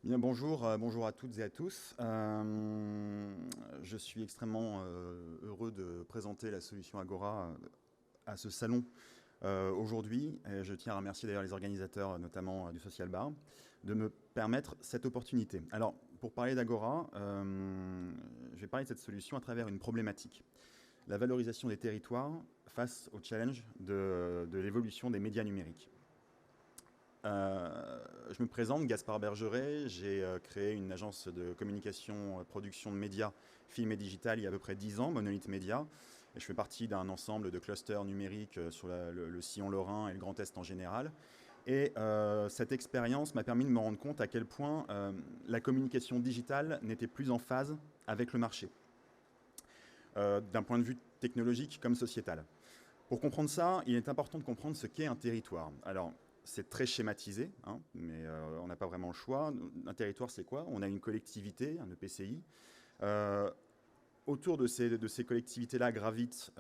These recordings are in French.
Bien, bonjour, bonjour à toutes et à tous. Je suis extrêmement heureux de présenter la solution Agora à ce salon aujourd'hui. Et je tiens à remercier d'ailleurs les organisateurs, notamment du Social Bar, de me permettre cette opportunité. Alors, pour parler d'Agora, je vais parler de cette solution à travers une problématique. La valorisation des territoires face au challenge de l'évolution des médias numériques. Je me présente, Gaspard Bergeret, j'ai créé une agence de communication, production de médias, film et digital il y a à peu près 10 ans, Monolith Média. Et je fais partie d'un ensemble de clusters numériques sur le sillon lorrain et le Grand Est en général. Et cette expérience m'a permis de me rendre compte à quel point la communication digitale n'était plus en phase avec le marché, d'un point de vue technologique comme sociétal. Pour comprendre ça, il est important de comprendre ce qu'est un territoire. Alors, c'est très schématisé, hein, mais on n'a pas vraiment le choix. Un territoire, c'est quoi? On a une collectivité, un EPCI. Autour de ces collectivités-là gravitent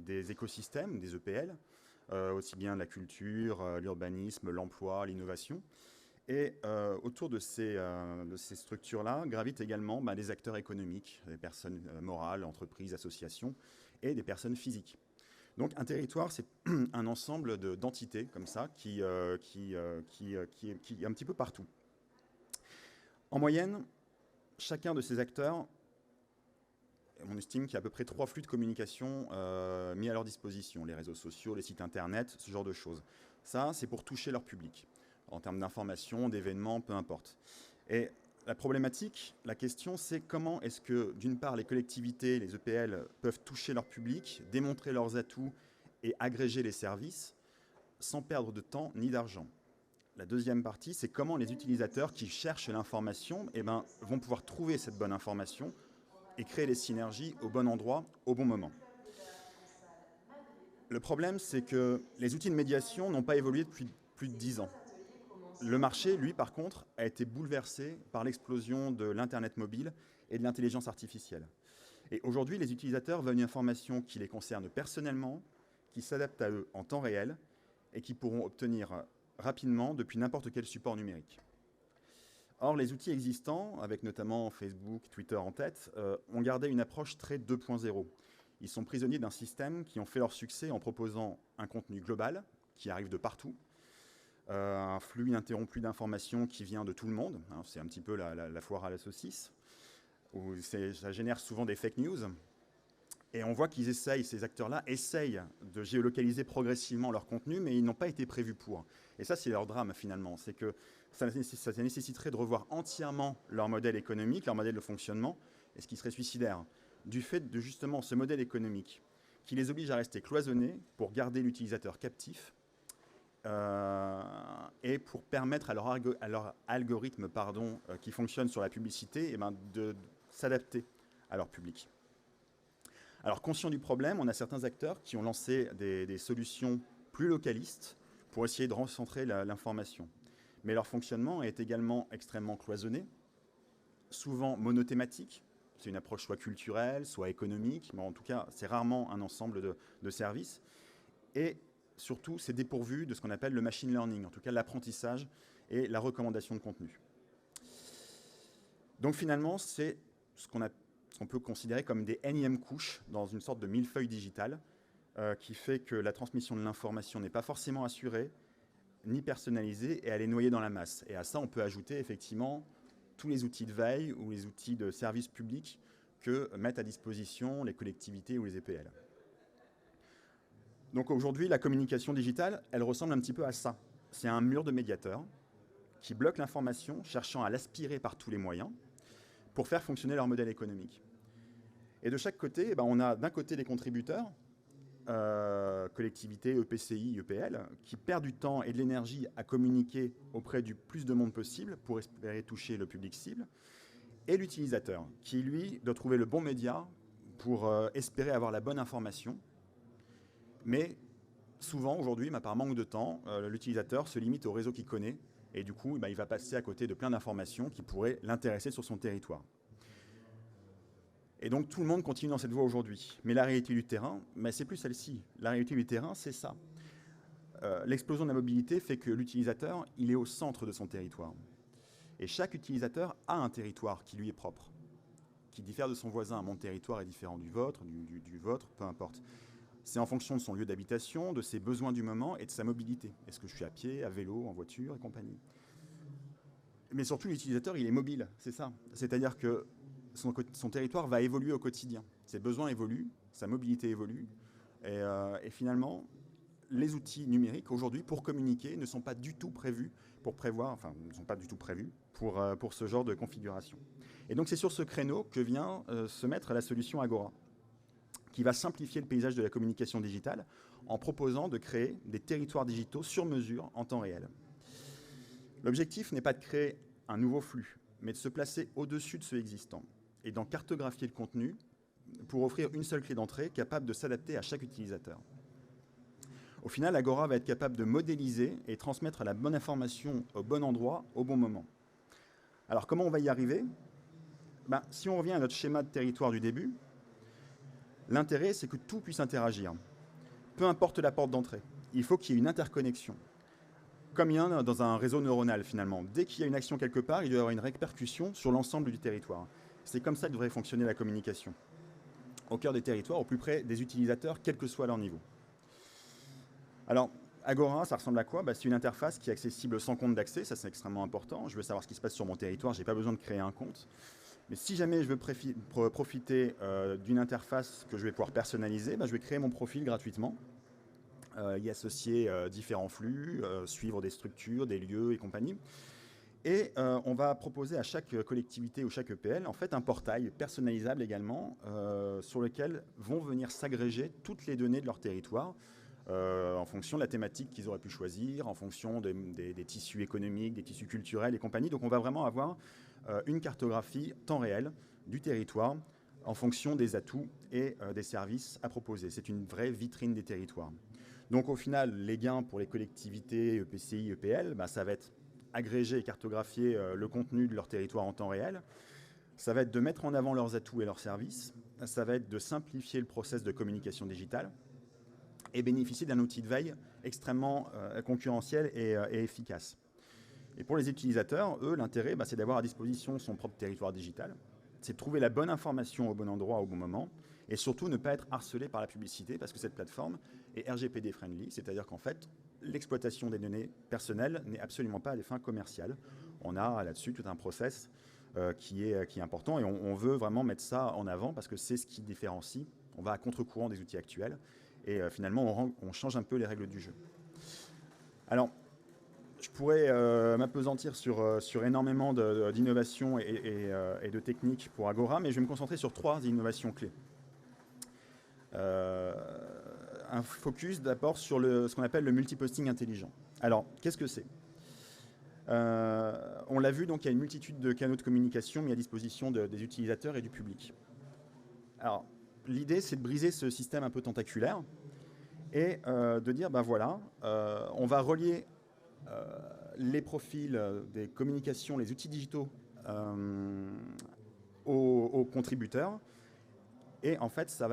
des écosystèmes, des EPL, aussi bien la culture, l'urbanisme, l'emploi, l'innovation. Et autour de ces structures-là gravitent également des acteurs économiques, des personnes morales, entreprises, associations, et des personnes physiques. Donc un territoire, c'est un ensemble d'entités comme ça qui est un petit peu partout. En moyenne, chacun de ces acteurs, on estime qu'il y a à peu près 3 flux de communication mis à leur disposition, les réseaux sociaux, les sites internet, ce genre de choses. Ça, c'est pour toucher leur public, en termes d'informations, d'événements, peu importe. Et la problématique, la question, c'est comment est-ce que, d'une part, les collectivités, les EPL, peuvent toucher leur public, démontrer leurs atouts et agréger les services sans perdre de temps ni d'argent. La deuxième partie, c'est comment les utilisateurs qui cherchent l'information vont pouvoir trouver cette bonne information et créer les synergies au bon endroit, au bon moment. Le problème, c'est que les outils de médiation n'ont pas évolué depuis plus de 10 ans. Le marché, lui, par contre, a été bouleversé par l'explosion de l'Internet mobile et de l'intelligence artificielle. Et aujourd'hui, les utilisateurs veulent une information qui les concerne personnellement, qui s'adapte à eux en temps réel et qui pourront obtenir rapidement depuis n'importe quel support numérique. Or, les outils existants, avec notamment Facebook, Twitter en tête, ont gardé une approche très 2.0. Ils sont prisonniers d'un système qui ont fait leur succès en proposant un contenu global qui arrive de partout, un flux ininterrompu d'informations qui vient de tout le monde. Hein, c'est un petit peu la foire à la saucisse, où ça génère souvent des fake news. Et on voit qu'ils essayent, ces acteurs-là essayent de géolocaliser progressivement leur contenu, mais ils n'ont pas été prévus pour. Et ça, c'est leur drame finalement. C'est que ça nécessiterait de revoir entièrement leur modèle économique, leur modèle de fonctionnement, et ce qui serait suicidaire, du fait de justement ce modèle économique qui les oblige à rester cloisonnés pour garder l'utilisateur captif et pour permettre à leur algorithme qui fonctionne sur la publicité de s'adapter à leur public. Alors, conscient du problème, on a certains acteurs qui ont lancé des solutions plus localistes pour essayer de recentrer l'information. Mais leur fonctionnement est également extrêmement cloisonné, souvent monothématique. C'est une approche soit culturelle, soit économique, mais en tout cas, c'est rarement un ensemble de services. Et surtout, c'est dépourvu de ce qu'on appelle le machine learning, en tout cas l'apprentissage et la recommandation de contenu. Donc finalement, c'est ce qu'on peut considérer comme des énièmes couches dans une sorte de millefeuille digital qui fait que la transmission de l'information n'est pas forcément assurée, ni personnalisée, et elle est noyée dans la masse. Et à ça, on peut ajouter effectivement tous les outils de veille ou les outils de service public que mettent à disposition les collectivités ou les EPL. Donc aujourd'hui, la communication digitale, elle ressemble un petit peu à ça. C'est un mur de médiateurs qui bloque l'information, cherchant à l'aspirer par tous les moyens pour faire fonctionner leur modèle économique. Et de chaque côté, on a d'un côté les contributeurs, collectivités, EPCI, EPL, qui perdent du temps et de l'énergie à communiquer auprès du plus de monde possible pour espérer toucher le public cible, et l'utilisateur, qui lui doit trouver le bon média pour espérer avoir la bonne information. Mais souvent, aujourd'hui, par manque de temps, l'utilisateur se limite au réseau qu'il connaît, et du coup, il va passer à côté de plein d'informations qui pourraient l'intéresser sur son territoire. Et donc tout le monde continue dans cette voie aujourd'hui. Mais la réalité du terrain, c'est plus celle-ci. La réalité du terrain, c'est ça. L'explosion de la mobilité fait que l'utilisateur, il est au centre de son territoire. Et chaque utilisateur a un territoire qui lui est propre, qui diffère de son voisin. Mon territoire est différent du vôtre, du vôtre, peu importe. C'est en fonction de son lieu d'habitation, de ses besoins du moment et de sa mobilité. Est-ce que je suis à pied, à vélo, en voiture et compagnie. Mais surtout, l'utilisateur, il est mobile, c'est ça. C'est-à-dire que son territoire va évoluer au quotidien. Ses besoins évoluent, sa mobilité évolue. Et finalement, les outils numériques, aujourd'hui, pour communiquer, ne sont pas du tout prévus ne sont pas du tout prévus pour ce genre de configuration. Et donc, c'est sur ce créneau que vient se mettre la solution Agora, qui va simplifier le paysage de la communication digitale en proposant de créer des territoires digitaux sur mesure en temps réel. L'objectif n'est pas de créer un nouveau flux, mais de se placer au-dessus de ceux existants et d'en cartographier le contenu pour offrir une seule clé d'entrée capable de s'adapter à chaque utilisateur. Au final, Agora va être capable de modéliser et transmettre la bonne information au bon endroit, au bon moment. Alors, comment on va y arriver ? Si on revient à notre schéma de territoire du début, l'intérêt, c'est que tout puisse interagir. Peu importe la porte d'entrée, il faut qu'il y ait une interconnexion. Comme il y en a dans un réseau neuronal, finalement. Dès qu'il y a une action quelque part, il doit y avoir une répercussion sur l'ensemble du territoire. C'est comme ça que devrait fonctionner la communication. Au cœur des territoires, au plus près des utilisateurs, quel que soit leur niveau. Alors, Agora, ça ressemble à quoi ? C'est une interface qui est accessible sans compte d'accès, ça c'est extrêmement important. Je veux savoir ce qui se passe sur mon territoire, je n'ai pas besoin de créer un compte. Mais si jamais je veux profiter d'une interface que je vais pouvoir personnaliser, je vais créer mon profil gratuitement, y associer différents flux, suivre des structures, des lieux et compagnie. Et on va proposer à chaque collectivité ou chaque EPL en fait un portail personnalisable également sur lequel vont venir s'agréger toutes les données de leur territoire en fonction de la thématique qu'ils auraient pu choisir, en fonction des tissus économiques, des tissus culturels et compagnie. Donc on va vraiment avoir une cartographie temps réel du territoire en fonction des atouts et des services à proposer. C'est une vraie vitrine des territoires. Donc au final, les gains pour les collectivités, EPCI, EPL, ça va être agréger et cartographier le contenu de leur territoire en temps réel. Ça va être de mettre en avant leurs atouts et leurs services. Ça va être de simplifier le process de communication digitale et bénéficier d'un outil de veille extrêmement concurrentiel et efficace. Et pour les utilisateurs, eux, l'intérêt, c'est d'avoir à disposition son propre territoire digital. C'est de trouver la bonne information au bon endroit, au bon moment, et surtout ne pas être harcelé par la publicité, parce que cette plateforme est RGPD friendly, c'est-à-dire qu'en fait, l'exploitation des données personnelles n'est absolument pas à des fins commerciales. On a là-dessus tout un process qui est important, et on veut vraiment mettre ça en avant, parce que c'est ce qui différencie. On va à contre-courant des outils actuels, et finalement, on change un peu les règles du jeu. Alors, je pourrais m'appesantir sur énormément d'innovations et de techniques pour Agora, mais je vais me concentrer sur 3 innovations clés. Un focus d'abord sur ce qu'on appelle le multiposting intelligent. Alors, qu'est-ce que c'est ? On l'a vu, donc il y a une multitude de canaux de communication mis à disposition des utilisateurs et du public. Alors, l'idée, c'est de briser ce système un peu tentaculaire et de dire, voilà, on va relier les profils des communications, les outils digitaux aux contributeurs. Et en fait,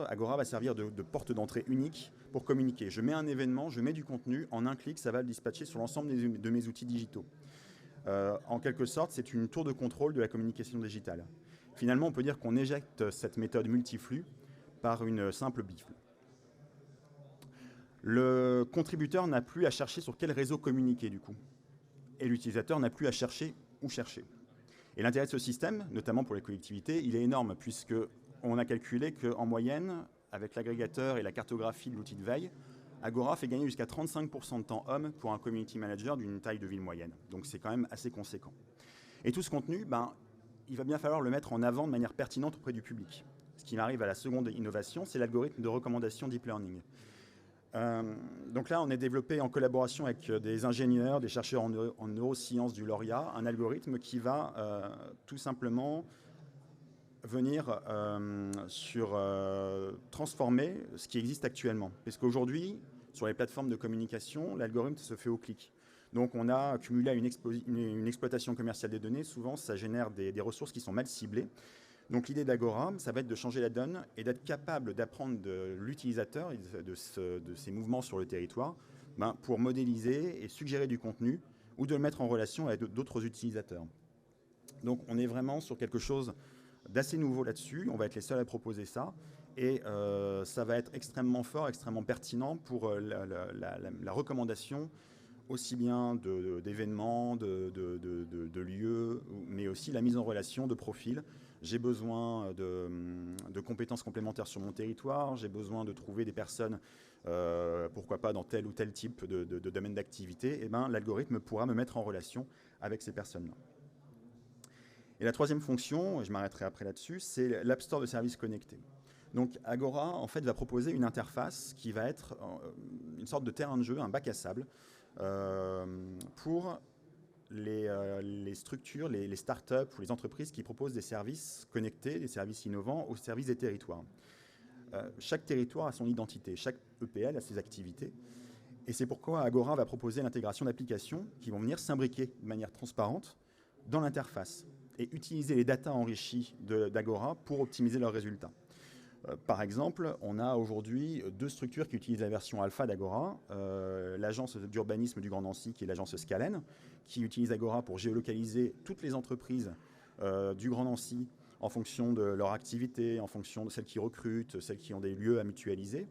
Agora va servir de porte d'entrée unique pour communiquer. Je mets un événement, je mets du contenu, en un clic, ça va le dispatcher sur l'ensemble de mes outils digitaux. En quelque sorte, c'est une tour de contrôle de la communication digitale. Finalement, on peut dire qu'on éjecte cette méthode multiflux par une simple bifle. Le contributeur n'a plus à chercher sur quel réseau communiquer, du coup. Et l'utilisateur n'a plus à chercher où chercher. Et l'intérêt de ce système, notamment pour les collectivités, il est énorme, puisqu'on a calculé qu'en moyenne, avec l'agrégateur et la cartographie de l'outil de veille, Agora fait gagner jusqu'à 35% de temps homme pour un community manager d'une taille de ville moyenne. Donc c'est quand même assez conséquent. Et tout ce contenu, il va bien falloir le mettre en avant de manière pertinente auprès du public. Ce qui m'arrive à la seconde innovation, c'est l'algorithme de recommandation Deep Learning. Donc là, on est développé en collaboration avec des ingénieurs, des chercheurs en neurosciences du Lauria, un algorithme qui va tout simplement venir transformer ce qui existe actuellement. Parce qu'aujourd'hui, sur les plateformes de communication, l'algorithme se fait au clic. Donc on a accumulé une exploitation commerciale des données. Souvent, ça génère des ressources qui sont mal ciblées. Donc l'idée d'Agora, ça va être de changer la donne et d'être capable d'apprendre de l'utilisateur et de ses mouvements sur le territoire pour modéliser et suggérer du contenu ou de le mettre en relation avec d'autres utilisateurs. Donc on est vraiment sur quelque chose d'assez nouveau là-dessus. On va être les seuls à proposer ça. Et ça va être extrêmement fort, extrêmement pertinent pour la recommandation aussi bien d'événements, de lieux, mais aussi la mise en relation de profils. J'ai besoin de compétences complémentaires sur mon territoire, j'ai besoin de trouver des personnes, pourquoi pas dans tel ou tel type de domaine d'activité, et ben, l'algorithme pourra me mettre en relation avec ces personnes-là. Et la troisième fonction, et je m'arrêterai après là-dessus, c'est l'App Store de services connectés. Donc Agora, en fait, va proposer une interface qui va être une sorte de terrain de jeu, un bac à sable, pour les structures, les startups ou les entreprises qui proposent des services connectés, des services innovants au service des territoires. Chaque territoire a son identité, chaque EPL a ses activités. Et c'est pourquoi Agora va proposer l'intégration d'applications qui vont venir s'imbriquer de manière transparente dans l'interface et utiliser les datas enrichies d'Agora pour optimiser leurs résultats. Par exemple, on a aujourd'hui 2 structures qui utilisent la version alpha d'Agora. L'agence d'urbanisme du Grand Nancy, qui est l'agence Scalen, qui utilise Agora pour géolocaliser toutes les entreprises du Grand Nancy en fonction de leur activité, en fonction de celles qui recrutent, celles qui ont des lieux à mutualiser.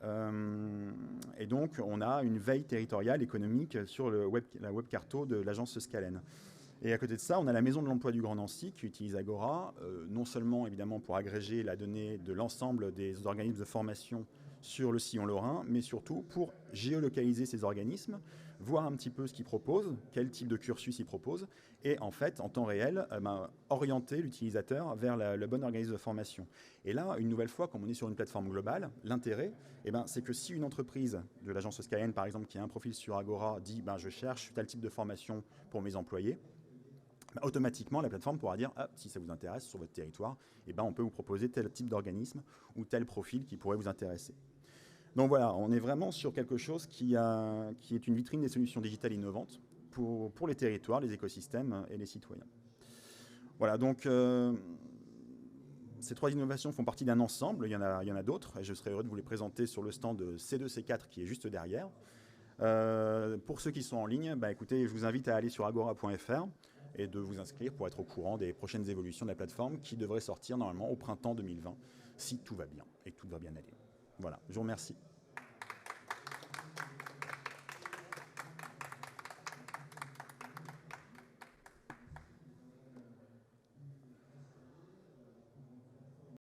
Et donc, on a une veille territoriale économique sur la web carto de l'agence Scalen. Et à côté de ça, on a la Maison de l'Emploi du Grand Nancy qui utilise Agora, non seulement évidemment pour agréger la donnée de l'ensemble des organismes de formation sur le sillon lorrain, mais surtout pour géolocaliser ces organismes, voir un petit peu ce qu'ils proposent, quel type de cursus ils proposent, et en fait, en temps réel, orienter l'utilisateur vers le bon organisme de formation. Et là, une nouvelle fois, comme on est sur une plateforme globale, l'intérêt, c'est que si une entreprise de l'agence Scalen, par exemple, qui a un profil sur Agora, dit je cherche tel type de formation pour mes employés, automatiquement, la plateforme pourra dire si ça vous intéresse sur votre territoire, on peut vous proposer tel type d'organisme ou tel profil qui pourrait vous intéresser. Donc voilà, on est vraiment sur quelque chose qui est une vitrine des solutions digitales innovantes pour les territoires, les écosystèmes et les citoyens. Voilà, donc ces 3 innovations font partie d'un ensemble, il y en a d'autres, et je serai heureux de vous les présenter sur le stand de C2C4 qui est juste derrière. Pour ceux qui sont en ligne, écoutez, je vous invite à aller sur agora.fr et de vous inscrire pour être au courant des prochaines évolutions de la plateforme qui devraient sortir normalement au printemps 2020, si tout va bien et que tout va bien aller. Voilà, je vous remercie.